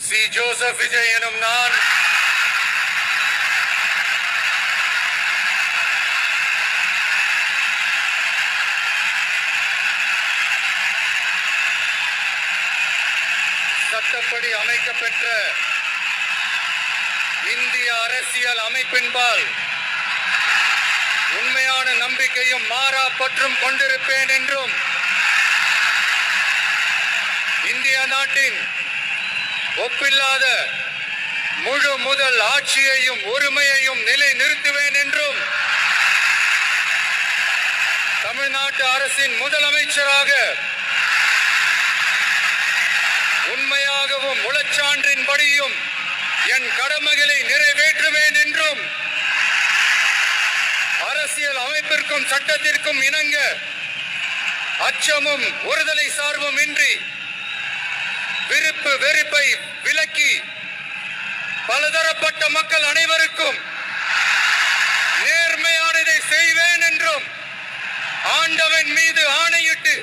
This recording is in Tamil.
சி. ஜோசப் விஜய் எனும் நான் சட்டப்படி அமைக்கப்பெற்ற இந்திய அரசியல் அமைப்பின்பால் உண்மையான நம்பிக்கையும் மாறா பற்றும் கொண்டிருப்பேன் என்றும் இந்திய நாட்டின் ஒப்பில்லாத முழு முதல் ஆட்சியையும் உரிமையையும் நிலை நிறுத்துவேன் என்றும் தமிழ்நாட்டு அரசின் முதலமைச்சராக உண்மையாகவும் முழச்சான்றின்படியும் என் கடமைகளை நிறைவேற்றுவேன் என்றும் அரசியல் அமைப்பிற்கும் சட்டத்திற்கும் இணங்க அச்சமும் ஒருதலை சார்பும் இன்றி விருப்பு வெறுப்பை விலக்கி பலதரப்பட்ட மக்கள் அனைவருக்கும் நேர்மையானதை செய்வேன் என்றும் ஆண்டவன் மீது ஆணையிட்டு